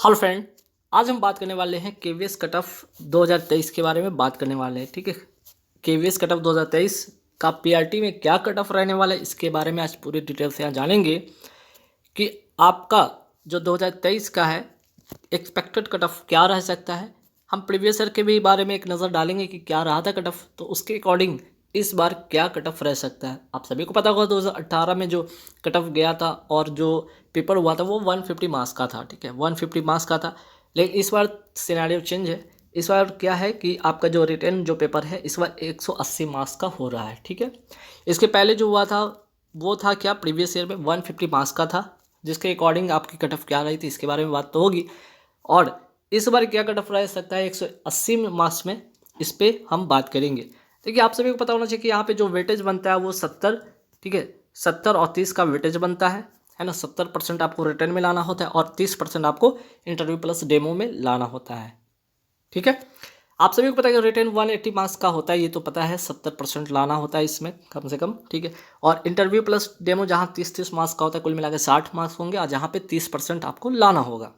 Hello friend. आज हम बात करने वाले हैं केवीएस कट ऑफ 2023 के बारे में बात करने वाले हैं। ठीक है, केवीएस कट ऑफ 2023 का पीआरटी में क्या कट ऑफ रहने वाला है इसके बारे में आज पूरी डिटेल से यहाँ जानेंगे कि आपका जो 2023 का है एक्सपेक्टेड कट ऑफ क्या रह सकता है। हम प्रीवियस ईयर के भी बारे में एक नज़र डालेंगे कि क्या रहा था कट ऑफ, तो उसके अकॉर्डिंग इस बार क्या कट ऑफ रह सकता है। आप सभी को पता होगा 2018 में जो कट ऑफ गया था और जो पेपर हुआ था वो 150 मार्क्स का था। ठीक है, 150 मार्क्स का था, लेकिन इस बार सिनेरियो चेंज है। इस बार क्या है कि आपका जो रिटन जो पेपर है इस बार 180 मार्क्स का हो रहा है। ठीक है, इसके पहले जो हुआ था वो था क्या, प्रीवियस ईयर में 150 मार्क्स का था, जिसके अकॉर्डिंग आपकी कट ऑफ क्या रही थी इसके बारे में बात तो होगी। और इस बार क्या कट ऑफ रह सकता है 180 मार्क्स में, इस पर हम बात करेंगे। देखिए, आप सभी को पता होना चाहिए कि यहाँ पे जो वेटेज बनता है वो 70, ठीक है, 70 और 30 का वेटेज बनता है ना। 70% आपको रिटर्न में लाना होता है और 30% आपको इंटरव्यू प्लस डेमो में लाना होता है। ठीक है, आप सभी को पता है कि रिटर्न 180 मार्क्स का होता है, ये तो पता है। 70% लाना होता है इसमें कम से कम। ठीक है, और इंटरव्यू प्लस डेमो जहाँ 30-30 मार्क्स का होता है, कुल मिला के 60 मार्क्स होंगे और जहाँ पे 30% आपको लाना होगा।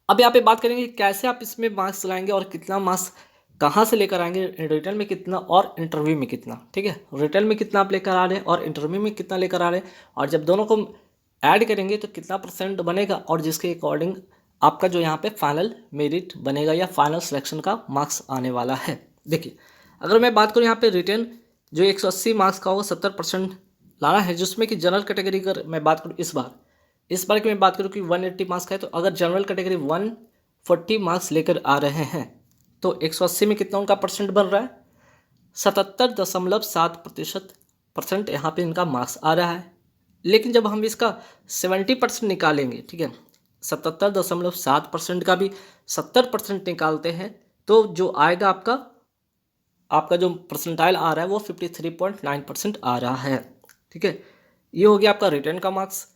अब यहाँ पे बात करेंगे कि कैसे आप इसमें मार्क्स लाएंगे और कितना मार्क्स कहाँ से लेकर आएंगे, रिटर्न में कितना और इंटरव्यू में कितना। ठीक है, रिटर्न में कितना आप लेकर आ रहे हैं और इंटरव्यू में कितना लेकर आ रहे हैं, और जब दोनों को ऐड करेंगे तो कितना परसेंट बनेगा, और जिसके अकॉर्डिंग आपका जो यहाँ पे फाइनल मेरिट बनेगा या फाइनल सिलेक्शन का मार्क्स आने वाला है। देखिए, अगर मैं बात करूँ यहाँ पे रिटर्न जो 180 मार्क्स का होगा 70% लाना है, जिसमें कि जनरल कैटेगरी अगर मैं बात करूँ इस बार की मैं बात करूँ कि 180 मार्क्स का है, तो अगर जनरल कैटेगरी 140 मार्क्स लेकर आ रहे हैं तो 180 में कितना उनका परसेंट बन रहा है, 77.7% यहाँ पे इनका मार्क्स आ रहा है। लेकिन जब हम इसका 70% निकालेंगे, ठीक है, 77.7% का भी 70% निकालते हैं तो जो आएगा आपका जो परसेंटाइल आ रहा है वो 53.9% आ रहा है। ठीक है, ये हो गया आपका रिटर्न का मार्क्स।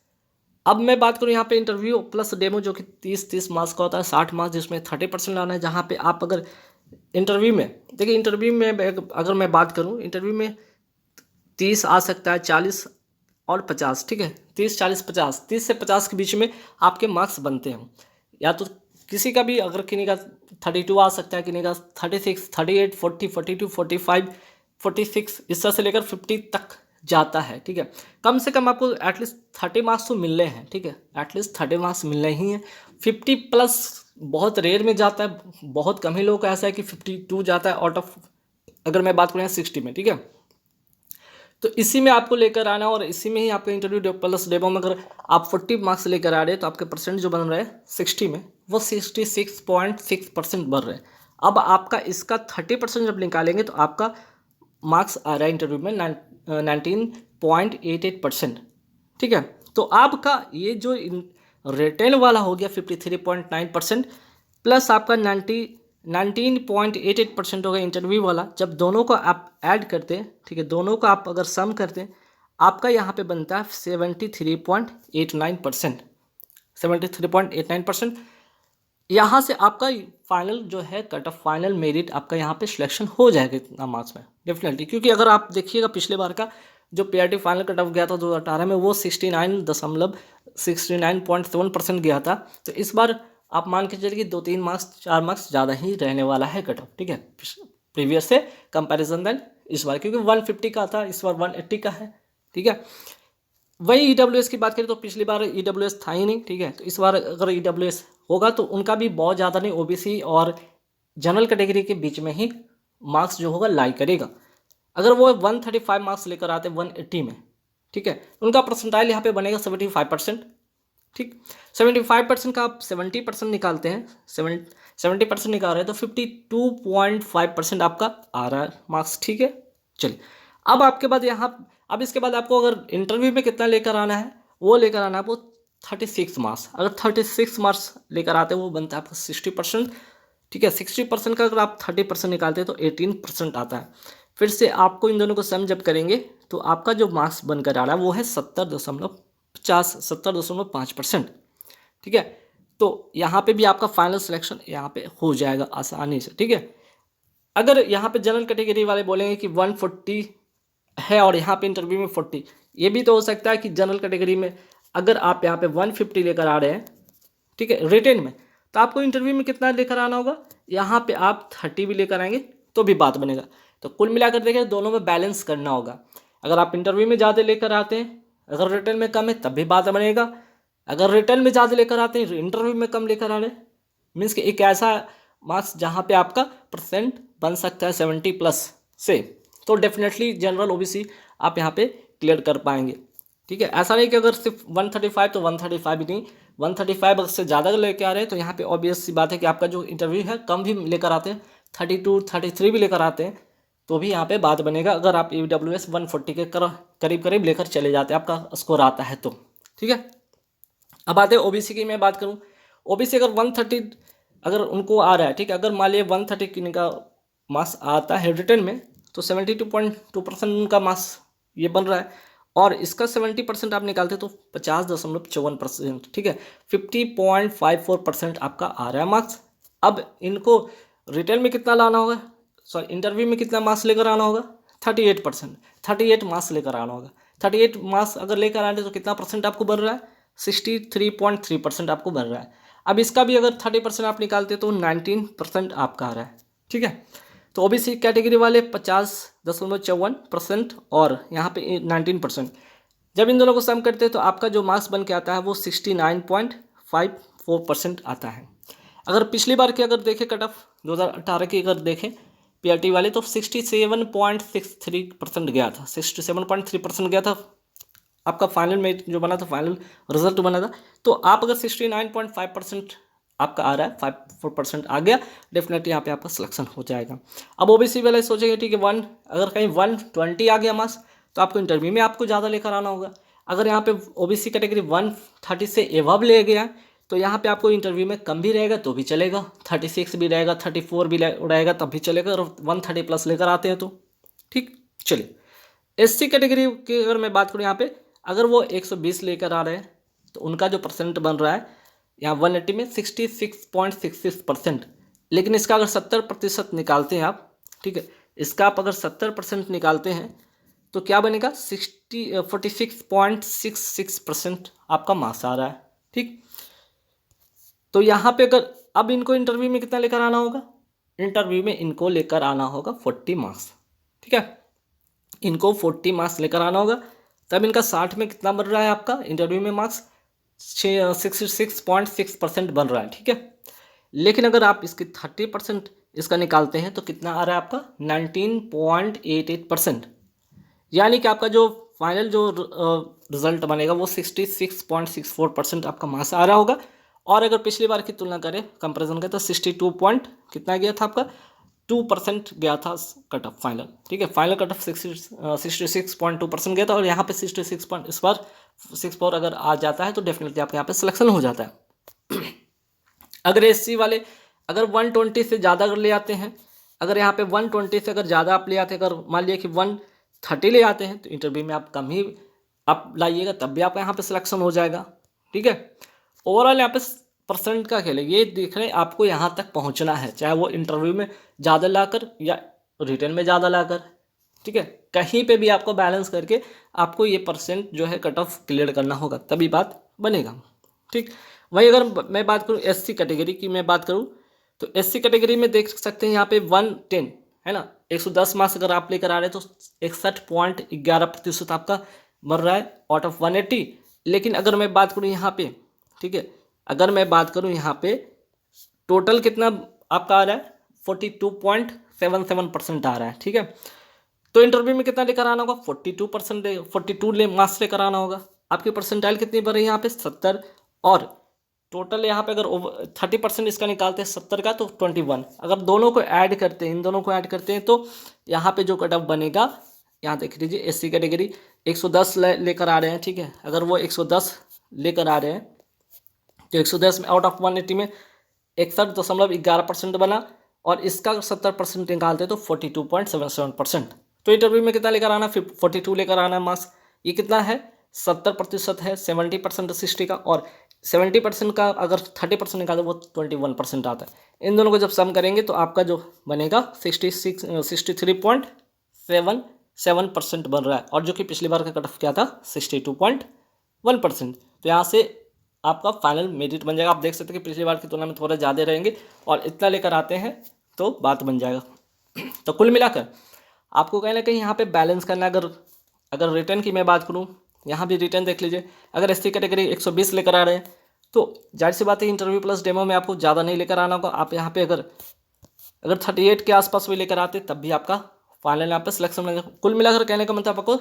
अब मैं बात करूँ यहाँ पे इंटरव्यू प्लस डेमो जो कि 30-30 मार्क्स का होता है, 60 मार्क्स, जिसमें 30% लाना है। जहाँ पे आप अगर इंटरव्यू में, देखिए इंटरव्यू में अगर मैं बात करूँ, इंटरव्यू में 30 आ सकता है, 40 और 50। ठीक है, 30 40 50, 30 से 50 के बीच में आपके मार्क्स बनते हैं। या तो किसी का भी, अगर किसी का 32 आ सकता है, किसी का 36, 38, 40, 42, 45, 46, इस तरह से लेकर 50 तक जाता है। ठीक है, कम से कम आपको एटलीस्ट 30 मार्क्स तो मिलने हैं। ठीक है, एटलीस्ट 30 मार्क्स मिलने ही हैं। 50 प्लस बहुत रेयर में जाता है, बहुत कम ही लोगों का ऐसा है कि 52 जाता है आउट ऑफ, अगर मैं बात करूँ 60 में। ठीक है, तो इसी में आपको लेकर आना, और इसी में ही आपका इंटरव्यू प्लस डेमो में अगर आप 40 मार्क्स लेकर आ रहे हैं तो आपके परसेंट जो बन रहे हैं 60 में वो 66.6% बन रहे हैं। अब आपका इसका 30% जब निकालेंगे तो आपका मार्क्स आ रहा है इंटरव्यू में 19.88%। ठीक है, तो आपका ये जो रिटेन वाला हो गया 53.9% प्लस आपका 19.88% होगा इंटरव्यू वाला। जब दोनों को आप ऐड करते हैं, ठीक है, दोनों को आप अगर सम करते हैं, आपका यहाँ पे बनता है 73.89%। 73.89% यहाँ से आपका फाइनल जो है कट ऑफ, फाइनल मेरिट आपका यहाँ पे सिलेक्शन हो जाएगा इतना मार्क्स में डेफिनेटली। क्योंकि अगर आप देखिएगा पिछले बार का जो पीआरटी फाइनल कट ऑफ गया था 2018 में वो 69.7% गया था। तो इस बार आप मान के चलिए कि 2-3 मार्क्स 4 मार्क्स ज़्यादा ही रहने वाला है कट ऑफ। ठीक है, प्रीवियस से कंपैरिजन देन इस बार, क्योंकि 150 का था, इस बार 180 का है। ठीक है, वही ईडब्ल्यूएस की बात करें तो पिछली बार ईडब्ल्यूएस था ही नहीं। ठीक है, तो इस बार अगर ईडब्ल्यूएस होगा तो उनका भी बहुत ज़्यादा नहीं, ओबीसी और जनरल कैटेगरी के बीच में ही मार्क्स जो होगा लाई करेगा। अगर वो 135 मार्क्स लेकर आते 180 में, ठीक है, उनका परसेंटाइल यहाँ पे बनेगा 75%। ठीक, 75% का आप 70% निकालते हैं, 70% निकाल रहे हैं तो 52.5% आपका आ रहा है मार्क्स। ठीक है, चलिए अब आपके बाद अब इसके बाद आपको अगर इंटरव्यू में कितना लेकर आना है, वो लेकर आना है आपको 36 मार्क्स। अगर 36 मार्क्स लेकर आते हैं वो बनता है आपका 60%। ठीक है, 60% का अगर आप 30% निकालते हैं तो 18% आता है। फिर से आपको इन दोनों को सम जब करेंगे तो आपका जो मार्क्स बनकर आ रहा है वो है 70.5%। ठीक है, तो यहाँ पे भी आपका फाइनल सिलेक्शन यहाँ पे हो जाएगा आसानी से। ठीक है, अगर यहाँ पे जनरल कैटेगरी वाले बोलेंगे कि 140 है और यहाँ पे इंटरव्यू में 40, ये भी तो हो सकता है कि जनरल कैटेगरी में अगर आप यहाँ पे 150 लेकर आ रहे हैं, ठीक है, रिटेन में। तो आपको इंटरव्यू में कितना लेकर आना होगा, यहाँ पे आप 30 भी लेकर आएंगे तो भी बात बनेगा। तो कुल मिलाकर देखें दोनों में बैलेंस करना होगा। अगर आप इंटरव्यू में ज़्यादा लेकर आते हैं, अगर रिटर्न में कम है तब भी बात बनेगा। अगर रिटर्न में ज़्यादा लेकर आते हैं, इंटरव्यू में कम लेकर आ रहे हैं, मीन्स कि एक ऐसा मार्क्स जहाँ पे आपका परसेंट बन सकता है 70+ से, तो डेफिनेटली जनरल ओबीसी आप यहाँ पे क्लियर कर पाएंगे। ठीक है, ऐसा नहीं कि अगर सिर्फ 135 तो 135 ही नहीं, 135 से ज़्यादा लेकर आ रहे हैं तो यहाँ पे ऑब्वियस सी बात है कि आपका जो इंटरव्यू है कम भी लेकर आते हैं, 32 33 भी लेकर आते हैं तो भी यहाँ पे बात बनेगा। अगर आप EWS 140 के करीब करीब लेकर चले जाते हैं, आपका स्कोर आता है तो। ठीक है, अब आते हैं ओबीसी की मैं बात करूँ। ओबीसी अगर 130 अगर उनको आ रहा है, ठीक है, अगर मान लिया 130 का मार्क्स आता है रिटर्न में तो 72.2% उनका मार्क्स ये बन रहा है, और इसका 70% आप निकालते तो 50.54%। ठीक है, 50.54% आपका आ रहा है मार्क्स। अब इनको रिटर्न में कितना लाना होगा, सॉरी इंटरव्यू में कितना मार्क्स लेकर आना होगा, 38%, 38 मार्क्स लेकर आना होगा। 38 मार्क्स अगर लेकर आने तो कितना परसेंट आपको बन रहा है, 63.3% आपको बन रहा है। अब इसका भी अगर 30% आप निकालते तो 19% आपका आ रहा है। ठीक है, तो ओबीसी कैटेगरी वाले 50.54% और यहाँ पे 19%। जब इन दोनों को सम करते हैं तो आपका जो मार्क्स बन के आता है वो 69.54% आता है। अगर पिछली बार की अगर देखें कट ऑफ 2018 की अगर देखें पीआरटी वाले तो 67.63% गया था, 67.3% गया था आपका फाइनल में जो बना था, फाइनल रिजल्ट बना था। तो आप अगर 69.5% आपका आ रहा है, 54% आ गया, डेफिनेटली यहाँ पे आपका सिलेक्शन हो जाएगा। अब ओबीसी वाले सोचेंगे ठीक है अगर कहीं 120 आ गया मार्क्स तो आपको इंटरव्यू में आपको ज़्यादा लेकर आना होगा। अगर यहाँ पे ओबीसी कैटेगरी 130 से एवब ले गया तो यहाँ पे आपको इंटरव्यू में कम भी रहेगा तो भी चलेगा, 36 भी रहेगा, 34 भी रहेगा तब भी चलेगा, और 130+ लेकर आते हैं तो ठीक। चलिए एससी कैटेगरी की अगर मैं बात करूँ, यहाँ पे अगर वो 120 लेकर आ रहे हैं तो उनका जो परसेंट बन रहा है यहाँ 180 में 66.66%। लेकिन इसका अगर 70% निकालते हैं आप, ठीक है, इसका आप अगर 70% निकालते हैं तो क्या बनेगा, 46.66% आपका मार्क्स आ रहा है। ठीक, तो यहाँ पे अगर अब इनको इंटरव्यू में कितना लेकर आना होगा, इंटरव्यू में इनको लेकर आना होगा 40 मार्क्स। ठीक है, इनको 40 मार्क्स लेकर आना होगा, तब इनका 60 में कितना बन रहा है आपका इंटरव्यू में मार्क्स, 66.6% बन रहा है। ठीक है, लेकिन अगर आप इसके 30% इसका निकालते हैं तो कितना आ रहा है आपका 19.88%, यानी कि आपका जो फाइनल जो रिजल्ट बनेगा वो 66.64% आपका मार्क्स आ रहा होगा। और अगर पिछली बार की तुलना करें, कंपैरिजन करें तो 62 पॉइंट कितना गया था आपका, 2% गया था कट ऑफ फाइनल। ठीक है, फाइनल कट ऑफ 66.2% गया था, और यहाँ पे 66 इस बार 64 अगर आ जाता है तो डेफिनेटली आपके यहाँ पे सिलेक्शन हो जाता है। अगर एससी वाले अगर 120 से ज़्यादा अगर ले आते हैं, अगर यहाँ पे 120 से अगर ज़्यादा आप ले आते हैं, अगर मान लिया कि 130 ले आते हैं तो इंटरव्यू में आप कम ही आप लाइएगा तब भी आपका यहाँ पे सिलेक्शन हो जाएगा। ठीक है, ओवरऑल यहाँ पे परसेंट का खेल है, ये देख रहे हैं आपको यहाँ तक पहुँचना है, चाहे वो इंटरव्यू में ज़्यादा लाकर या रिटर्न में ज़्यादा लाकर। ठीक है, कहीं पे भी आपको बैलेंस करके आपको ये परसेंट जो है कट ऑफ क्लियर करना होगा, तभी बात बनेगा। ठीक, वही अगर मैं बात करूँ एससी कैटेगरी की मैं बात करूँ तो एससी कैटेगरी में देख सकते हैं यहाँ पे 110 है ना, 110 मार्क्स अगर आप लेकर आ रहे हैं तो 61.11% आपका बन रहा है आउट ऑफ 180। लेकिन अगर मैं बात करूँ यहाँ पे, ठीक है, अगर मैं बात करूँ यहाँ पे टोटल कितना आपका आ रहा है 42.77% आ रहा है। ठीक है, तो इंटरव्यू में कितना लेकर आना होगा, 42 मार्क्स लेकर आना होगा। आपकी परसेंटाइल कितनी बन रही है यहाँ पे 70, और टोटल यहाँ पे अगर 30% इसका निकालते हैं 70 का तो 21। अगर दोनों को ऐड करते हैं, इन दोनों को ऐड करते हैं तो यहाँ पे जो कट ऑफ बनेगा, यहाँ देख लीजिए एससी कैटेगरी 110 लेकर आ रहे हैं। ठीक है, अगर वो 110 लेकर आ रहे हैं तो 110 में आउट ऑफ 180 में 61.11% बना, और इसका 70% निकालते हैं तो 42.77%। तो इंटरव्यू में कितना लेकर आना, 42 लेकर आना मार्क्स। ये कितना है 70% है, 70% 60 का, और 70% का अगर 30% निकाले वो 21% आता है। इन दोनों को जब सम करेंगे तो आपका जो बनेगा 63.77% बन रहा है, और जो कि पिछली बार का कट ऑफ क्या था 62.1%। तो यहाँ से आपका फाइनल मेरिट बन जाएगा। आप देख सकते हैं कि पिछली बार की तुलना में थोड़ा ज़्यादा रहेंगे और इतना लेकर आते हैं तो बात बन जाएगा। तो कुल मिलाकर आपको कहीं ना कहीं यहाँ पे बैलेंस करना है। अगर रिटर्न की मैं बात करूँ, यहाँ भी रिटर्न देख लीजिए। अगर एससी कैटेगरी 120 लेकर आ रहे हैं तो जाहिर सी बात है इंटरव्यू प्लस डेमो में आपको ज़्यादा नहीं लेकर आना होगा। आप यहाँ पे अगर 38 के आसपास भी लेकर आते तब भी आपका फाइनल यहाँ पे सिलेक्शन मिलेगा। कुल मिलाकर कहने का मतलब आपको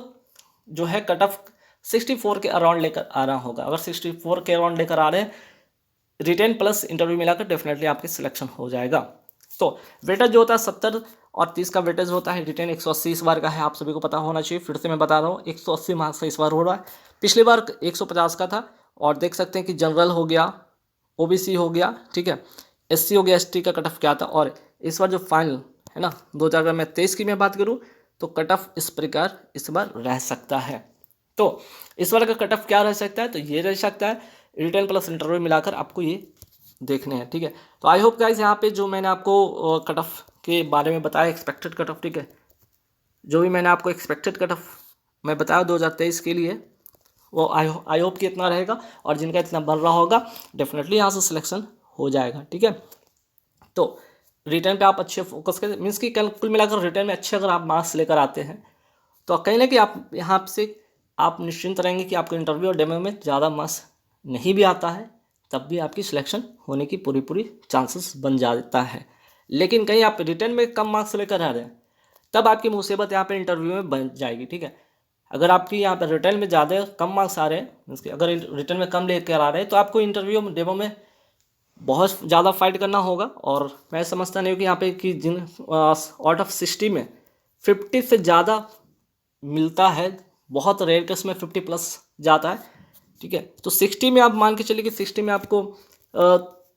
जो है कट ऑफ 64 के अराउंड लेकर आ रहा होगा। अगर 64 के अराउंड लेकर आ रहे हैं रिटेन प्लस इंटरव्यू मिलाकर डेफिनेटली आपके सिलेक्शन हो जाएगा। तो वेटेज जो होता है 70 और 30 का वेटेज होता है। रिटेन 180 इस बार का है, आप सभी को पता होना चाहिए। फिर से मैं बता रहा हूँ 180 मार्क्स से इस बार हो रहा है। पिछली बार 150 का था और देख सकते हैं कि जनरल हो गया, ओबीसी हो गया, ठीक है, एससी हो गया, एसटी का कट ऑफ क्या था। और इस बार जो फाइनल है ना 2023 की मैं बात करूँ तो कट ऑफ इस प्रकार इस बार रह सकता है। तो इस बार का कट ऑफ क्या रह सकता है, तो ये रह सकता है रिटेन प्लस इंटरव्यू मिलाकर आपको ये देखने हैं, ठीक है। तो आई होप गाइस यहाँ पे जो मैंने आपको कट ऑफ के बारे में बताया, एक्सपेक्टेड कट ऑफ, ठीक है, जो भी मैंने आपको एक्सपेक्टेड कट ऑफ मैं बताया 2023 के लिए वो आई होप कि इतना रहेगा। और जिनका इतना बन रहा होगा डेफिनेटली यहाँ से सिलेक्शन हो जाएगा, ठीक है। तो रिटर्न पे आप अच्छे फोकस करें, मीन्स कि कुल मिलाकर रिटर्न में अच्छे अगर आप मार्क्स लेकर आते हैं तो कहीं ना कि आप यहाँ से आप निश्चिंत रहेंगे कि आपको इंटरव्यू और डेमो में ज़्यादा मार्क्स नहीं भी आता है तब भी आपकी सिलेक्शन होने की पूरी चांसेस बन जाता है। लेकिन कहीं आप रिटर्न में कम मार्क्स लेकर आ रहे हैं तब आपकी मुसीबत यहाँ पे इंटरव्यू में बन जाएगी, ठीक है। अगर आपकी यहाँ पर रिटर्न में ज़्यादा कम मार्क्स आ रहे हैं, मीन्स कि अगर रिटर्न में कम लेकर आ रहे हैं तो आपको इंटरव्यू डेमो में बहुत ज़्यादा फाइट करना होगा। और मैं समझता नहीं हूँ कि यहाँ पे कि जिन आउट ऑफ 60 में 50 से ज़्यादा मिलता है, बहुत रेयर केस में 50 प्लस जाता है, ठीक है। तो 60 में आप मान के चलिए कि 60 में आपको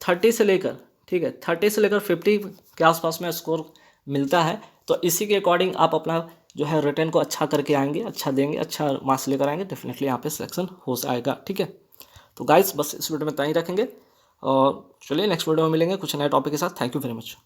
30 से लेकर, ठीक है, 30 से लेकर 50 के आसपास में स्कोर मिलता है। तो इसी के अकॉर्डिंग आप अपना जो है रिटर्न को अच्छा करके आएंगे, अच्छा देंगे, अच्छा मार्क्स लेकर आएंगे, डेफिनेटली यहाँ पे सिलेक्शन हो जाएगा, ठीक है। तो गाइस बस इस वीडियो में इतना ही रखेंगे और चलिए नेक्स्ट वीडियो में मिलेंगे कुछ नए टॉपिक के साथ। Thank you very much.